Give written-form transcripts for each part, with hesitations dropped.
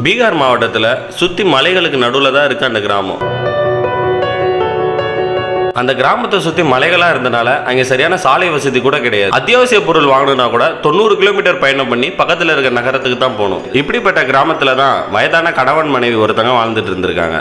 பீகார் மாவட்டத்தில் சுற்றி மலைகளுக்கு நடுவில் தான் இருக்குது அந்த கிராமம். அந்த கிராமத்தை சுற்றி மலைகளாக இருந்தனால அங்கே சரியான சாலை வசதி கூட கிடையாது. அத்தியாவசிய பொருள் வாங்கணும்னா கூட 90 கிலோமீட்டர் பயணம் பண்ணி பக்கத்தில் இருக்க நகரத்துக்கு தான் போகணும். இப்படிப்பட்ட கிராமத்தில் தான் வயதான கணவன் மனைவி ஒருத்தங்க வாழ்ந்துட்டு இருந்திருக்காங்க.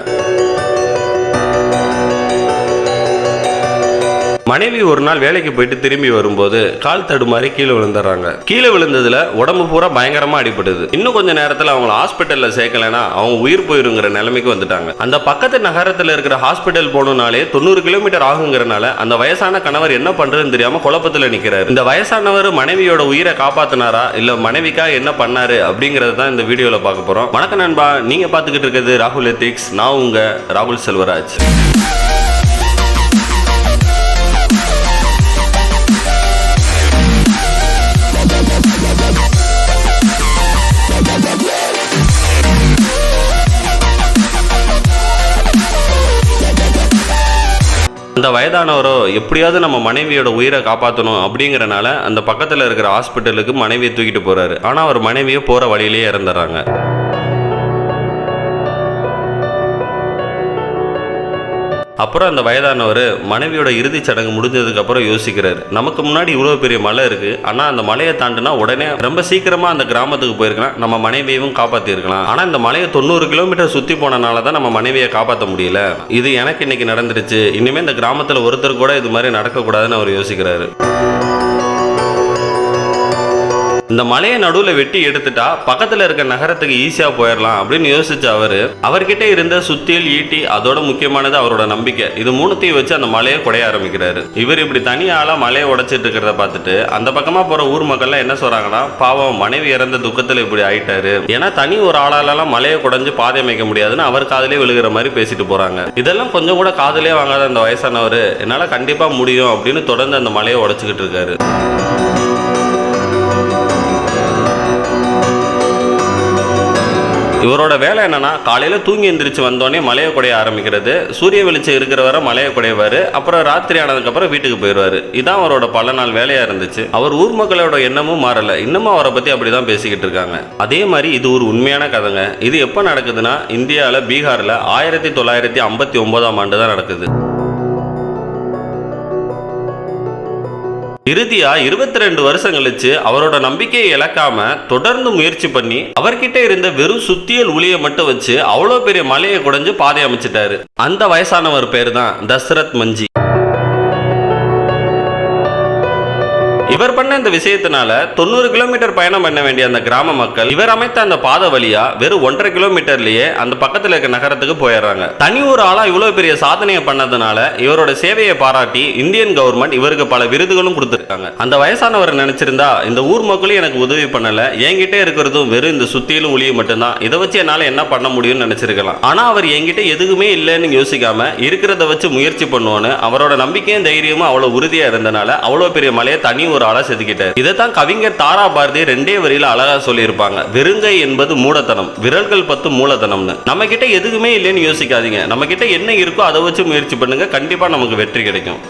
மனைவி ஒரு நாள் வேலைக்கு போயிட்டு திரும்பி வரும்போது கால் தடுமாறி கீழே விழுந்துடுறாங்க. கீழே விழுந்ததுல உடம்பு பூரா பயங்கரமா அடிபடுது. இன்னும் கொஞ்ச நேரத்தில் அவங்கள ஹாஸ்பிட்டல்ல சேர்க்கலனா அவங்க உயிர் போயிருங்கிற நிலைமைக்கு வந்துட்டாங்க. அந்த பக்கத்து நகரத்தில் இருக்கிற ஹாஸ்பிட்டல் போகணும்னாலே 90 கிலோமீட்டர் ஆகுங்கிறனால அந்த வயசான கணவர் என்ன பண்றதுன்னு தெரியாம குழப்பத்தில் நிற்கிறார். இந்த வயசானவர் மனைவியோட உயிரை காப்பாத்தினாரா இல்ல மனைவிக்கா என்ன பண்ணாரு அப்படிங்கறது தான் இந்த வீடியோல பார்க்க போறோம். வணக்கம் நண்பா, நீங்க பார்த்துக்கிட்டு இருக்கிறது ராகுல் எத்திக்ஸ். நான் உங்க ராகுல் செல்வராஜ். அந்த வயதானவரோ எப்படியாவது நம்ம மனைவியோட உயிரை காப்பாற்றணும் அப்படிங்கிறனால அந்த பக்கத்தில் இருக்கிற ஹாஸ்பிட்டலுக்கு மனைவியை தூக்கிட்டு போறாரு. ஆனால் அவர் மனைவியை போகிற வழியிலேயே இறந்துடுறாங்க. அப்புறம் அந்த வயதானவர் மனைவியோட இறுதி சடங்கு முடிஞ்சதுக்கு அப்புறம் யோசிக்கிறாரு, நமக்கு முன்னாடி இவ்வளோ பெரிய மலை இருக்கு, ஆனால் அந்த மலையை தாண்டினா உடனே ரொம்ப சீக்கிரமா அந்த கிராமத்துக்கு போயிருக்கலாம், நம்ம மனைவியையும் காப்பாற்றிருக்கலாம். ஆனால் இந்த மலையை 90 கிலோமீட்டர் சுற்றி போனனால தான் நம்ம மனைவியை காப்பாற்ற முடியல. இது எனக்கு இன்னைக்கு நடந்துருச்சு, இனிமேல் இந்த கிராமத்தில் ஒருத்தர் கூட இது மாதிரி நடக்கக்கூடாதுன்னு அவர் யோசிக்கிறாரு. இந்த மலையை நடுவில் வெட்டி எடுத்துட்டா பக்கத்தில் இருக்க நகரத்துக்கு ஈஸியாக போயிடலாம் அப்படின்னு யோசிச்ச அவர்கிட்ட இருந்த சுத்தியல், ஈட்டி, அதோட முக்கியமானது அவரோட நம்பிக்கை. இது மூணுத்தையும் வச்சு அந்த மலையை குடைய ஆரம்பிக்கிறாரு. இவர் இப்படி தனியால மலையை உடைச்சிட்டு இருக்கிறத பார்த்துட்டு அந்த பக்கமா போற ஊர் மக்கள்லாம் என்ன சொல்றாங்கன்னா, பாவம் மனைவி இறந்த துக்கத்தில் இப்படி ஆயிட்டாரு, ஏன்னா தனி ஒரு ஆளாலெல்லாம் மலையை குடைஞ்சு பாதை அமைக்க முடியாதுன்னு அவர் காதலே விழுகிற மாதிரி பேசிட்டு போறாங்க. இதெல்லாம் கொஞ்சம் கூட காதலே வாங்காத அந்த வயசானவர் என்னால கண்டிப்பா முடியும் அப்படின்னு தொடர்ந்து அந்த மலையை உடைச்சுக்கிட்டு இருக்காரு. இவரோட வேலை என்னன்னா, காலையில தூங்கி எந்திரிச்சு வந்தோடனே மலையை குடைய ஆரம்பிக்கிறது. சூரிய வெளிச்சம் இருக்கிற வரை மலையை குடைவாரு. அப்புறம் ராத்திரி ஆனதுக்கு அப்புறம் வீட்டுக்கு போயிடுவாரு. இதான் அவரோட பல நாள் வேலையா இருந்துச்சு. அவர் ஊர் மக்களோட எண்ணமும் மாறல. இன்னமும் அவரை பத்தி அப்படிதான் பேசிக்கிட்டு இருக்காங்க. அதே மாதிரி இது ஒரு உண்மையான கதைங்க. இது எப்ப நடக்குதுன்னா, இந்தியாவில பீகார்ல 1959ஆம் ஆண்டு தான் நடக்குது. இறுதியா 22 வருஷம் கழிச்சு அவரோட நம்பிக்கையை இழக்காம தொடர்ந்து முயற்சி பண்ணி அவர்கிட்ட இருந்த வெறும் சுத்தியல் உளியை மட்டும் வச்சு அவ்வளோ பெரிய மலையை குடைஞ்சு பாதை அமைச்சிட்டாரு. அந்த வயசானவர் பேர் தான் தசரத் மஞ்சி. இவர் பண்ண இந்த விஷயத்தினால 90 கிலோமீட்டர் பயணம் பண்ண வேண்டிய அந்த கிராம மக்கள் இவர் அமைத்த அந்த பாதை வழியா வெறும் 1.5 கிலோமீட்டர்லயே அந்த பக்கத்துல இருக்க நகரத்துக்கு போயிடுறாங்க. தனி ஒரு ஆளா இவ்வளவு பெரிய சாதனையை பண்ணதுனால இவரோட சேவையை பாராட்டி இந்தியன் கவர்மெண்ட் இவருக்கு பல விருதுகளும் கொடுத்திருக்காங்க. அந்த வயசானவர் நினைச்சிருந்தா, இந்த ஊர் மக்களும் எனக்கு உதவி பண்ணல, என்கிட்ட இருக்கிறதும் வெறும் இந்த சுத்தியிலும் ஒளியும் மட்டும்தான், இதை வச்சு என்னால என்ன பண்ண முடியும்னு நினைச்சிருக்கலாம். ஆனா அவர் என்கிட்ட எதுவுமே இல்லைன்னு யோசிக்காம இருக்கிறத வச்சு முயற்சி பண்ணுவோன்னு அவரோட நம்பிக்கையும் தைரியமும் அவ்வளவு உறுதியா இருந்தனால அவ்வளவு பெரிய மலையை தனி ஒரு ஆளா செதுக்கிட்டார். இதைத்தான் கவிஞர் தாரா பாரதி 2 வரியில அழகா சொல்லியிருப்பாங்க, வெறுங்கை என்பது மூடத்தனம், விரல்கள் 10 மூலத்தனம்னு. நம்ம கிட்ட எதுவுமே இல்லைன்னு யோசிக்காதீங்க, நம்ம கிட்ட என்ன இருக்கோ அதை வச்சு முயற்சி பண்ணுங்க, கண்டிப்பா நமக்கு வெற்றி கிடைக்கும்.